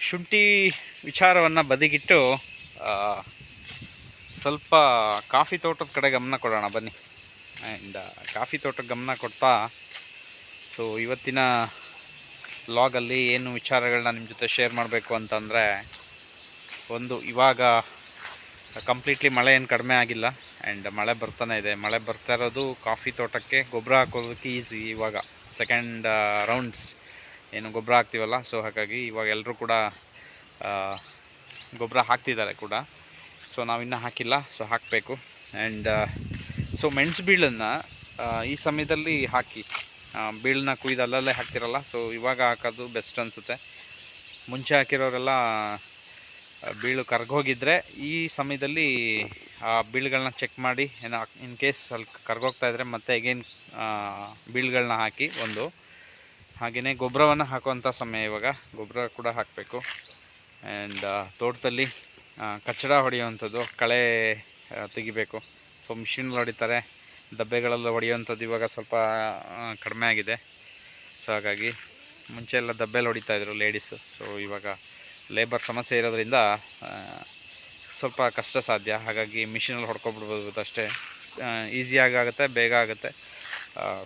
ಶುಂಠಿ ವಿಚಾರವನ್ನು ಬದಿಗಿಟ್ಟು ಸ್ವಲ್ಪ ಕಾಫಿ ತೋಟದ ಕಡೆ ಗಮನ ಕೊಡೋಣ ಬನ್ನಿ. ಆ್ಯಂಡ್ ಕಾಫಿ ತೋಟಕ್ಕೆ ಗಮನ ಕೊಡ್ತಾ ಸೊ ಇವತ್ತಿನ ವ್ಲಾಗಲ್ಲಿ ಏನು ವಿಚಾರಗಳನ್ನ ನಿಮ್ಮ ಜೊತೆ ಶೇರ್ ಮಾಡಬೇಕು ಅಂತಂದರೆ, ಒಂದು ಇವಾಗ ಕಂಪ್ಲೀಟ್ಲಿ ಮಳೆ ಏನು ಕಡಿಮೆ ಆಗಿಲ್ಲ ಆ್ಯಂಡ್ ಮಳೆ ಬರ್ತಾನೆ ಇದೆ. ಮಳೆ ಬರ್ತಾ ಇರೋದು ಕಾಫಿ ತೋಟಕ್ಕೆ ಗೊಬ್ಬರ ಹಾಕೋದಕ್ಕೆ ಈಸಿ. ಇವಾಗ ಸೆಕೆಂಡ್ ರೌಂಡ್ಸ್ ಏನು ಗೊಬ್ಬರ ಹಾಕ್ತೀವಲ್ಲ, ಸೊ ಹಾಗಾಗಿ ಇವಾಗ ಎಲ್ಲರೂ ಕೂಡ ಗೊಬ್ಬರ ಹಾಕ್ತಿದ್ದಾರೆ ಕೂಡ. ಸೊ ನಾವಿನ್ನೂ ಹಾಕಿಲ್ಲ, ಸೊ ಹಾಕಬೇಕು. ಆ್ಯಂಡ್ ಸೊ ಮೆಣಸು ಬೀಳನ್ನು ಈ ಸಮಯದಲ್ಲಿ ಹಾಕಿ, ಬೀಳನ್ನ ಕುಯ್ದು ಅಲ್ಲಲ್ಲೇ ಹಾಕ್ತಿರಲ್ಲ, ಸೊ ಇವಾಗ ಹಾಕೋದು ಬೆಸ್ಟ್ ಅನಿಸುತ್ತೆ. ಮುಂಚೆ ಹಾಕಿರೋರೆಲ್ಲ ಬೀಳು ಕರ್ಗೋಗಿದ್ದರೆ ಈ ಸಮಯದಲ್ಲಿ ಆ ಬೀಳುಗಳನ್ನ ಚೆಕ್ ಮಾಡಿ, ಏನೋ ಇನ್ ಕೇಸ್ ಅಲ್ಲಿ ಕರ್ಗೋಗ್ತಾಯಿದ್ರೆ ಮತ್ತೆ ಅಗೇನ್ ಬೀಳುಗಳನ್ನ ಹಾಕಿ ಒಂದು. ಹಾಗೆಯೇ ಗೊಬ್ಬರವನ್ನು ಹಾಕುವಂಥ ಸಮಯ ಇವಾಗ, ಗೊಬ್ಬರ ಕೂಡ ಹಾಕಬೇಕು. ಆ್ಯಂಡ್ ತೋಟದಲ್ಲಿ ಕಚ್ಚಡ ಹೊಡೆಯುವಂಥದ್ದು, ಕಳೆ ತೆಗಿಬೇಕು. ಸೊ ಮಿಷಿನಲ್ಲಿ ಹೊಡಿತಾರೆ, ದಬ್ಬೆಗಳೆಲ್ಲ ಹೊಡೆಯುವಂಥದ್ದು ಇವಾಗ ಸ್ವಲ್ಪ ಕಡಿಮೆ ಆಗಿದೆ. ಸೊ ಹಾಗಾಗಿ ಮುಂಚೆ ಎಲ್ಲ ದಬ್ಬೆಲ್ಲಿ ಹೊಡಿತಾಯಿದ್ರು ಲೇಡೀಸು. ಸೊ ಇವಾಗ ಲೇಬರ್ ಸಮಸ್ಯೆ ಇರೋದ್ರಿಂದ ಸ್ವಲ್ಪ ಕಷ್ಟ ಸಾಧ್ಯ. ಹಾಗಾಗಿ ಮಿಷಿನಲ್ಲಿ ಹೊಡ್ಕೊಬಿಡ್ಬೋದು ಅಷ್ಟೇ, ಈಸಿಯಾಗಿ ಆಗುತ್ತೆ, ಬೇಗ ಆಗುತ್ತೆ.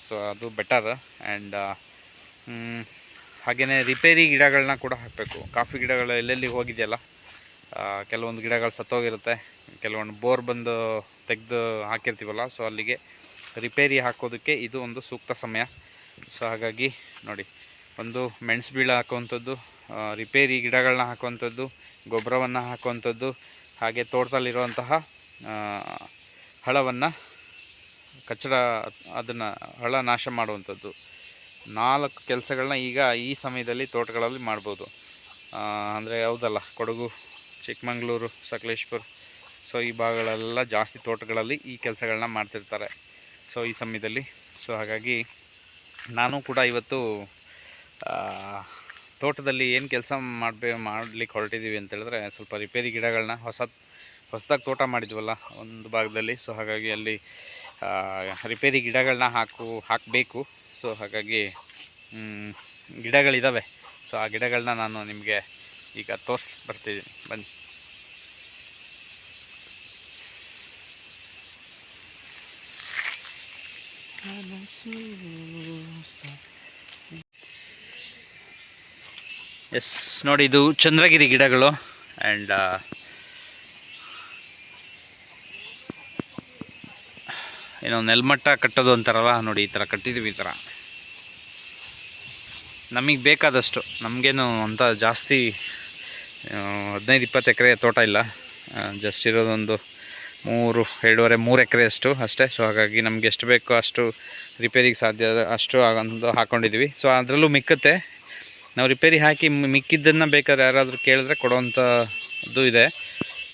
ಸೊ ಅದು ಬೆಟರ್. ಆ್ಯಂಡ್ ಹಾಗೆಯೇ ರಿಪೇರಿ ಗಿಡಗಳನ್ನ ಕೂಡ ಹಾಕಬೇಕು. ಕಾಫಿ ಗಿಡಗಳು ಎಲ್ಲೆಲ್ಲಿ ಹೋಗಿದೆಯಲ್ಲ, ಕೆಲವೊಂದು ಗಿಡಗಳು ಸತ್ತೋಗಿರುತ್ತೆ, ಕೆಲವೊಂದು ಬೋರ್ ಬಂದು ತೆಗೆದು ಹಾಕಿರ್ತೀವಲ್ಲ, ಸೊ ಅಲ್ಲಿಗೆ ರಿಪೇರಿ ಹಾಕೋದಕ್ಕೆ ಇದು ಒಂದು ಸೂಕ್ತ ಸಮಯ. ಸೊ ಹಾಗಾಗಿ ನೋಡಿ, ಒಂದು ಮೆಣಸು ಬೀಳ ಹಾಕುವಂಥದ್ದು, ರಿಪೇರಿ ಗಿಡಗಳನ್ನ ಹಾಕುವಂಥದ್ದು, ಗೊಬ್ಬರವನ್ನು ಹಾಕುವಂಥದ್ದು, ಹಾಗೆ ತೋಟದಲ್ಲಿರುವಂತಹ ಹಳವನ್ನು ಕಚ್ಚಡ ಅದನ್ನು ಹಳ ನಾಶ ಮಾಡುವಂಥದ್ದು, 4 ಕೆಲಸಗಳನ್ನ ಈಗ ಈ ಸಮಯದಲ್ಲಿ ತೋಟಗಳಲ್ಲಿ ಮಾಡ್ಬೋದು. ಅಂದರೆ ಯಾವುದಲ್ಲ, ಕೊಡಗು, ಚಿಕ್ಕಮಂಗ್ಳೂರು, ಸಕಲೇಶ್ಪುರ, ಸೊ ಈ ಭಾಗಗಳೆಲ್ಲ ಜಾಸ್ತಿ ತೋಟಗಳಲ್ಲಿ ಈ ಕೆಲಸಗಳನ್ನ ಮಾಡ್ತಿರ್ತಾರೆ ಸೊ ಈ ಸಮಯದಲ್ಲಿ. ಸೊ ಹಾಗಾಗಿ ನಾನು ಕೂಡ ಇವತ್ತು ತೋಟದಲ್ಲಿ ಏನು ಕೆಲಸ ಮಾಡಲಿಕ್ಕೆ ಹೊರಟಿದ್ದೀವಿ ಅಂತೇಳಿದ್ರೆ, ಸ್ವಲ್ಪ ರಿಪೇರಿ ಗಿಡಗಳನ್ನ ಹೊಸದಾಗಿ ತೋಟ ಮಾಡಿದ್ವಲ್ಲ ಒಂದು ಭಾಗದಲ್ಲಿ, ಸೊ ಹಾಗಾಗಿ ಅಲ್ಲಿ ರಿಪೇರಿ ಗಿಡಗಳನ್ನ ಹಾಕಬೇಕು. ಸೊ ಹಾಗಾಗಿ ಗಿಡಗಳಿದ್ದಾವೆ. ಸೊ ಆ ಗಿಡಗಳನ್ನ ನಾನು ನಿಮಗೆ ಈಗ ಬರ್ತಿದ್ದೀನಿ, ಬನ್ನಿ. ಎಸ್ ನೋಡಿ, ಇದು ಚಂದ್ರಗಿರಿ ಗಿಡಗಳು. ಆ್ಯಂಡ್ ಏನೋ ನೆಲಮಟ್ಟ ಕಟ್ಟೋದು ಅಂತಾರಲ್ಲ ನೋಡಿ, ಈ ಥರ ಕಟ್ಟಿದ್ದೀವಿ. ಈ ಥರ ನಮಗೆ ಬೇಕಾದಷ್ಟು, ನಮಗೇನು ಅಂತ ಜಾಸ್ತಿ 15-20 ಎಕರೆ ತೋಟ ಇಲ್ಲ, ಜಸ್ಟ್ ಇರೋದೊಂದು 2.5-3 ಎಕರೆ ಅಷ್ಟೇ. ಸೊ ಹಾಗಾಗಿ ನಮಗೆ ಎಷ್ಟು ಬೇಕೋ ಅಷ್ಟು ರಿಪೇರಿಗೆ ಸಾಧ್ಯ ಅಷ್ಟು ಆಗಂದು ಹಾಕ್ಕೊಂಡಿದ್ದೀವಿ. ಸೊ ಅದರಲ್ಲೂ ಮಿಕ್ಕತ್ತೆ, ನಾವು ರಿಪೇರಿ ಹಾಕಿ ಮಿಕ್ಕಿದ್ದನ್ನು ಬೇಕಾದ್ರೆ ಯಾರಾದರೂ ಕೇಳಿದ್ರೆ ಕೊಡೋವಂಥದ್ದು ಇದೆ.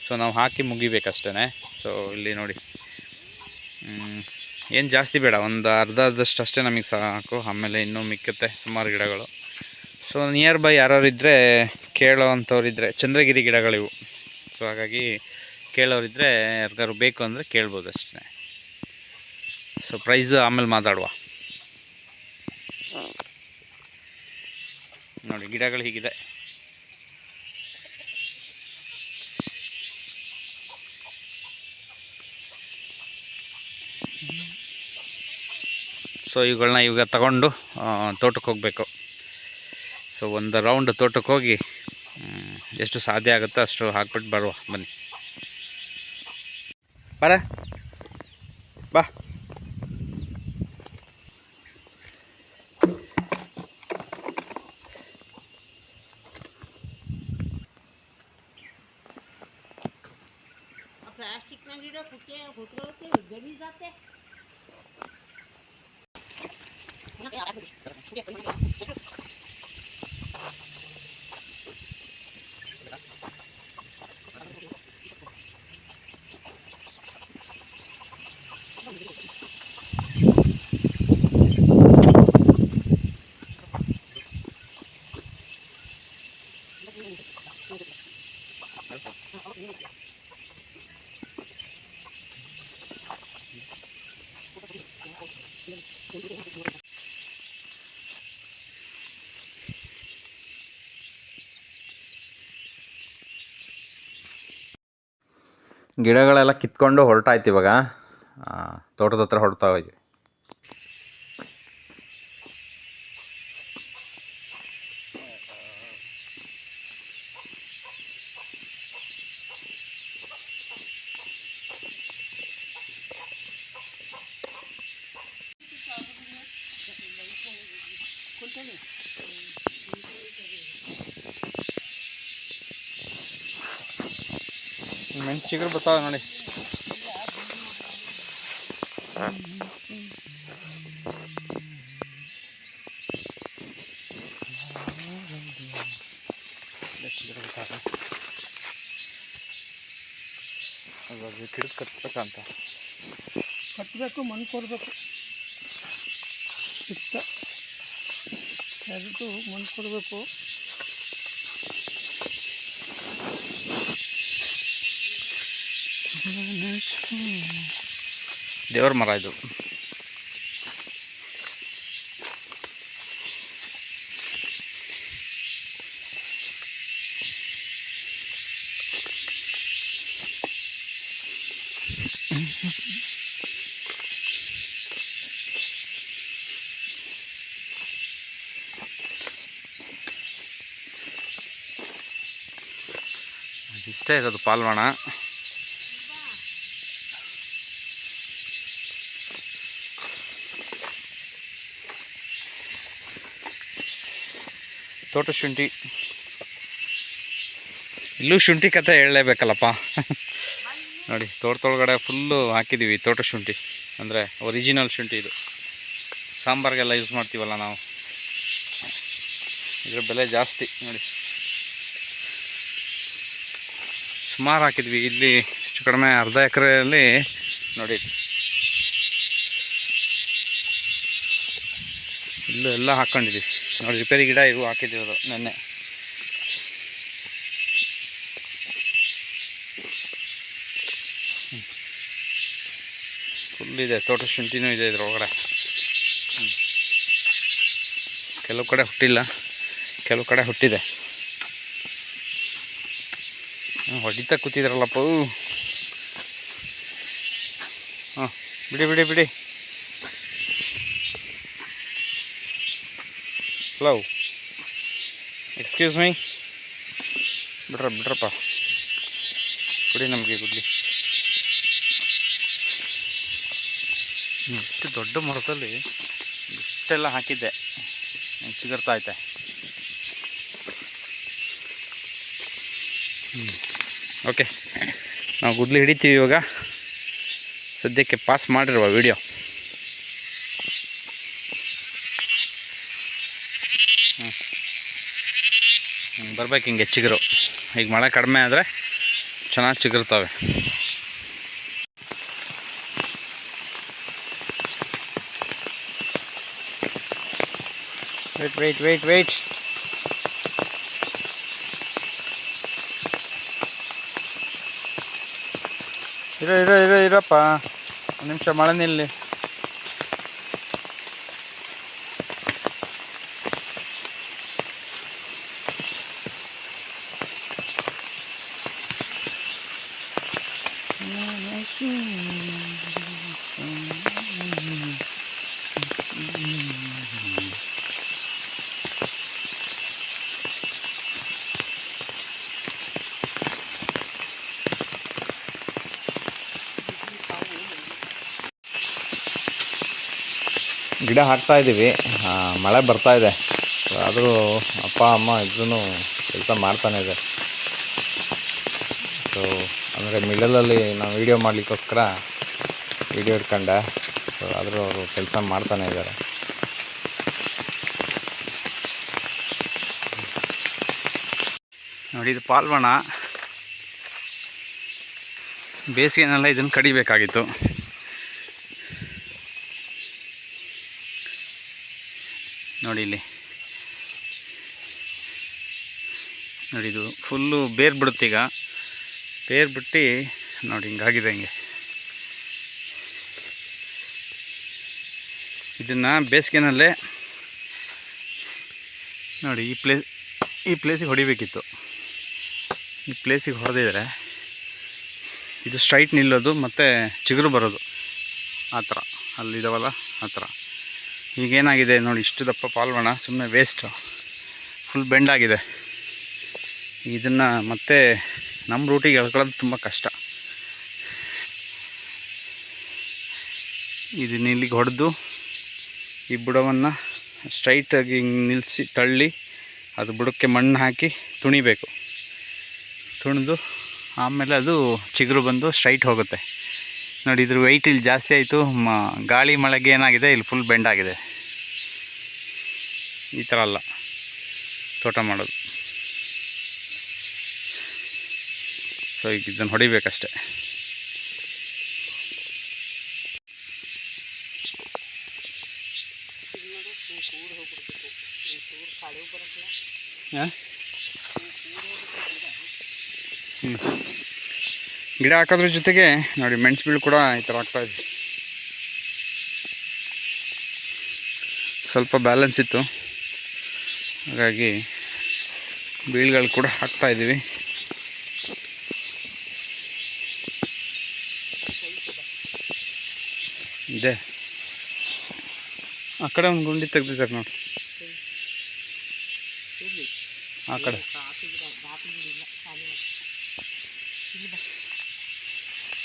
ಸೊ ನಾವು ಹಾಕಿ ಮುಗಿಬೇಕಷ್ಟೇ. ಸೊ ಇಲ್ಲಿ ನೋಡಿ, ಏನು ಜಾಸ್ತಿ ಬೇಡ, ಒಂದು ಅರ್ಧದಷ್ಟು ಅಷ್ಟೇ ನಮಗೆ ಸಾಕು. ಆಮೇಲೆ ಇನ್ನೂ ಮಿಕ್ಕತ್ತೆ ಸುಮಾರು ಗಿಡಗಳು. ಸೊ ನಿಯರ್ ಬೈ ಯಾರು ಇದ್ದರೆ, ಕೇಳೋವಂಥವ್ರಿದ್ದರೆ, ಚಂದ್ರಗಿರಿ ಗಿಡಗಳಿವು. ಸೊ ಹಾಗಾಗಿ ಕೇಳೋರಿದ್ದರೆ, ಯಾರಿಗಾರು ಬೇಕು ಅಂದರೆ ಕೇಳ್ಬೋದು ಅಷ್ಟೇ. ಸೊ ಪ್ರೈಸು ಆಮೇಲೆ ಮಾತಾಡುವ. ನೋಡಿ ಗಿಡಗಳು ಹೀಗಿದೆ. ಸೊ ಇವುಗಳನ್ನ ಇವಾಗ ತಗೊಂಡು ತೋಟಕ್ಕೆ ಹೋಗಬೇಕು. ಸೊ ಒಂದು ರೌಂಡ್ ತೋಟಕ್ಕೆ ಹೋಗಿ ಎಷ್ಟು ಸಾಧ್ಯ ಆಗುತ್ತೋ ಅಷ್ಟು ಹಾಕ್ಬಿಟ್ಟು ಬರುವ, ಬನ್ನಿ. ಬಾ. प्लास्टिकना गिडं होते गली जाते. ಗಿಡಗಳೆಲ್ಲ ಕಿತ್ಕೊಂಡು ಹೊರಟಾಯ್ತು ಇವಾಗ. ತೋಟದ ಹತ್ರ ಹೊರಡ್ತಾ ಇದ್ವಿ. ಮೆಣಸು ಚಿಗುರು ಬರ್ತಾವೆ ನೋಡಿ. ಚಿಗುರು ಬರ್ತಾವೆ. ಅದು ಗಿಡಕ್ಕೆ ಕಟ್ಬೇಕಂತ. ಕಟ್ಟಬೇಕು, ಮಣ್ಣು ಕೊಡಬೇಕು. ಸುತ್ತ ಎರಡು ಮಣ್ಣು ಕೊಡಬೇಕು. ದೇವ್ರ ಮರ ಇದು. ಇಷ್ಟೇ ಇರೋದು ಪಾಲ್ವಾಣ. ತೋಟ ಶುಂಠಿ. ಇಲ್ಲೂ ಶುಂಠಿ ಕತೆ ಹೇಳಲೇಬೇಕಲ್ಲಪ್ಪ. ನೋಡಿ ತೋಟದೊಳಗಡೆ ಫುಲ್ಲು ಹಾಕಿದ್ದೀವಿ ತೋಟ ಶುಂಠಿ, ಅಂದರೆ ಒರಿಜಿನಲ್ ಶುಂಠಿ ಇದು. ಸಾಂಬಾರಿಗೆಲ್ಲ ಯೂಸ್ ಮಾಡ್ತೀವಲ್ಲ ನಾವು. ಇದ್ರ ಬೆಲೆ ಜಾಸ್ತಿ ನೋಡಿ. ಸುಮಾರು ಹಾಕಿದ್ವಿ ಇಲ್ಲಿ, ಹೆಚ್ಚು ಕಡಿಮೆ ಅರ್ಧ ಎಕರೆಯಲ್ಲಿ ನೋಡಿ. ಇಲ್ಲೂ ಎಲ್ಲ ಹಾಕ್ಕೊಂಡಿದ್ದೀವಿ ನೋಡಿ. ರಿಪೇರಿ ಗಿಡ ಇವು ಹಾಕಿದ್ದೀವಿ ನೆನ್ನೆ. ಫುಲ್ ಇದೆ ತೋಟ ಶುಂಠಿನೂ ಇದೆ ಇದ್ರೊಳಗಡೆ. ಕೆಲವು ಕಡೆ ಹುಟ್ಟಿಲ್ಲ, ಕೆಲವು ಕಡೆ ಹುಟ್ಟಿದೆ. ಹೊಡಿತಾ ಕೂತಿದ್ರಲ್ಲಪ್ಪ. ಹಾಂ ಬಿಡಿ ಬಿಡಿ ಬಿಡಿ. Hello, excuse me. ಬಿಡ್ರಪ್ಪ, ಕೊಡಿ ನಮಗೆ ಗುಡ್ಲಿ. ಇಷ್ಟು ದೊಡ್ಡ ಮರದಲ್ಲಿ ಇಷ್ಟೆಲ್ಲ ಹಾಕಿದ್ದೆ, ಚಿಗುರ್ತಾ ಐತೆ. ಓಕೆ, ನಾವು ಗುದ್ಲಿ ಹಿಡಿತೀವಿ ಇವಾಗ. ಸದ್ಯಕ್ಕೆ ಪಾಸ್ ಮಾಡಿರುವ ವಿಡಿಯೋ. ಬರ್ಬೇಕು ಹಿಂಗೆ ಚಿಗುರು. ಈಗ ಮಳೆ ಕಡಿಮೆ ಆದರೆ ಚೆನ್ನಾಗಿ ಚಿಗುರ್ತವೆ. ವೇಟ್. ಇರಪ್ಪ, ಒಂದು ನಿಮಿಷ ಮಳೆ ನಿಲ್ಲಿ. ಗಿಡ ಹಾಕ್ತಾ ಇದ್ದೀವಿ. ಮಳೆ ಬರ್ತಾ ಇದೆ, ಆದರೂ ಅಪ್ಪ ಅಮ್ಮ ಇದ್ರೂ ಕೆಲಸ ಮಾಡ್ತಾನೆ ಇದೆ. ಸೊ ಅಂದರೆ ಮಿಡಲಲ್ಲಿ ನಾವು ವೀಡಿಯೋ ಮಾಡಲಿಕ್ಕೋಸ್ಕರ ವೀಡಿಯೋ ಇಟ್ಕೊಂಡೆ. ಸೊ ಆದರೂ ಅವರು ಕೆಲಸ ಮಾಡ್ತಾನೆ ಇದ್ದಾರೆ. ನೋಡಿ, ಇದು ಪಾಲ್ವಾಣ. ಬೇಸಿಗೆನೆಲ್ಲ ಇದನ್ನು ಕಡಿಬೇಕಾಗಿತ್ತು. ನೋಡಿ ಇಲ್ಲಿ ನೋಡಿ, ಇದು ಫುಲ್ಲು ಬೇರು ಬಿಡುತ್ತೀಗ. ಬೇರು ಬಿಟ್ಟು ನೋಡಿ ಹಿಂಗಾಗಿದೆ. ಹಿಂಗೆ ಇದನ್ನು ಬೇಸಿಗೆನಲ್ಲೇ ನೋಡಿ ಈ ಪ್ಲೇಸಿಗೆ ಹೊಡಿಬೇಕಿತ್ತು. ಈ ಪ್ಲೇಸಿಗೆ ಹೊಡೆದಿದ್ರೆ ಇದು ಸ್ಟ್ರೈಟ್ ನಿಲ್ಲೋದು ಮತ್ತು ಚಿಗುರು ಬರೋದು ಆ ಥರ ಅಲ್ಲಿದ್ದಾವಲ್ಲ ಆ ಥರ. ಈಗೇನಾಗಿದೆ ನೋಡಿ, ಇಷ್ಟು ದಪ್ಪ ಪಾಲ್ವಣ ಸುಮ್ಮನೆ ವೇಸ್ಟು, ಫುಲ್ ಬೆಂಡಾಗಿದೆ. ಇದನ್ನು ಮತ್ತೆ ನಮ್ಮ ರೂಟಿಗೆ ಎಳ್ಕೊಳ್ಳೋದು ತುಂಬ ಕಷ್ಟ. ಇದನ್ನ ಇಲ್ಲಿಗೆ ಹೊಡೆದು ಈ ಬುಡವನ್ನು ಸ್ಟ್ರೈಟಾಗಿ ಹಿಂಗೆ ನಿಲ್ಲಿಸಿ ತಳ್ಳಿ ಅದು ಬುಡಕ್ಕೆ ಮಣ್ಣು ಹಾಕಿ ತುಣಿಬೇಕು. ತುಣಿದು ಆಮೇಲೆ ಅದು ಚಿಗುರು ಬಂದು ಸ್ಟ್ರೈಟ್ ಹೋಗುತ್ತೆ. ನೋಡಿ, ಇದ್ರ ವೆಯ್ಟ್ ಇಲ್ಲಿ ಜಾಸ್ತಿ ಆಯಿತು. ಗಾಳಿ ಮಳೆಗೆ ಏನಾಗಿದೆ, ಇಲ್ಲಿ ಫುಲ್ ಬೆಂಡಾಗಿದೆ. ಈ ಥರ ಅಲ್ಲ ತೋಟ ಮಾಡೋದು. ಸೊ ಈಗ ಇದನ್ನು ಹೊಡಿಬೇಕಷ್ಟೆ. ಗಿಡ ಹಾಕೋದ್ರ ಜೊತೆಗೆ ನೋಡಿ ಮೆಣಸು ಬೀಳು ಕೂಡ ಈ ಥರ ಆಗ್ತಾಯಿದೆ. ಸ್ವಲ್ಪ ಬ್ಯಾಲೆನ್ಸ್ ಇತ್ತು, ಹಾಗಾಗಿ ಬೀಳುಗಳು ಕೂಡ ಹಾಕ್ತಾಯಿದ್ದೀವಿ. ಇದೆ ಆ ಕಡೆ ಒಂದು ಗುಂಡಿ ತೆಗ್ದಿದ್ದಾರೆ ನೋಡಿ, ಆ ಕಡೆ.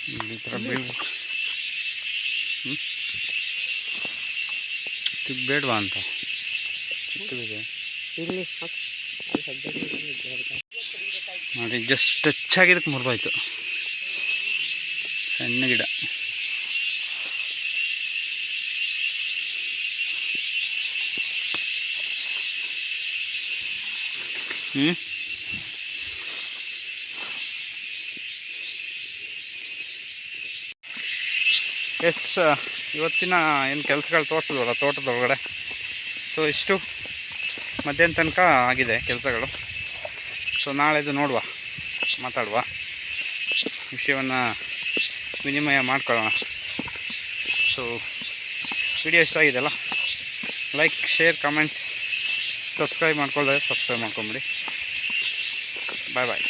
ಈ ಥರ ಬೀಳ್ಬೇಕು. ಬೇಡವಾ ಅಂತ ಚಿಕ್ಕದಿದೆ ನೋಡಿ, ಜಸ್ಟ್ ಟಚ್ ಆಗಿದ್ದಕ್ಕೆ ಮುರಿದೋಯ್ತು. ಸಣ್ಣ ಗಿಡ. ಎಸ್, ಇವತ್ತಿನ ಏನು ಕೆಲಸಗಳು ತೋರಿಸಿದ್ವಲ್ಲ ತೋಟದೊಳಗಡೆ, ಸೊ ಇಷ್ಟು ಮಧ್ಯಾಹ್ನ ತನಕ ಆಗಿದೆ ಕೆಲಸಗಳು. ಸೊ ನಾಳೆದು ನೋಡುವ, ಮಾತಾಡುವ, ವಿಷಯವನ್ನು ವಿನಿಮಯ ಮಾಡ್ಕೊಳ್ಳೋಣ. ಸೊ ವಿಡಿಯೋ ಇಷ್ಟ ಆಗಿದೆಯಲ್ಲ, ಲೈಕ್, ಶೇರ್, ಕಮೆಂಟ್, ಸಬ್ಸ್ಕ್ರೈಬ್ ಮಾಡ್ಕೊಳ್ಳೋದು ಸಬ್ಸ್ಕ್ರೈಬ್ ಮಾಡ್ಕೊಂಬಿಡಿ. ಬಾಯ್ ಬಾಯ್.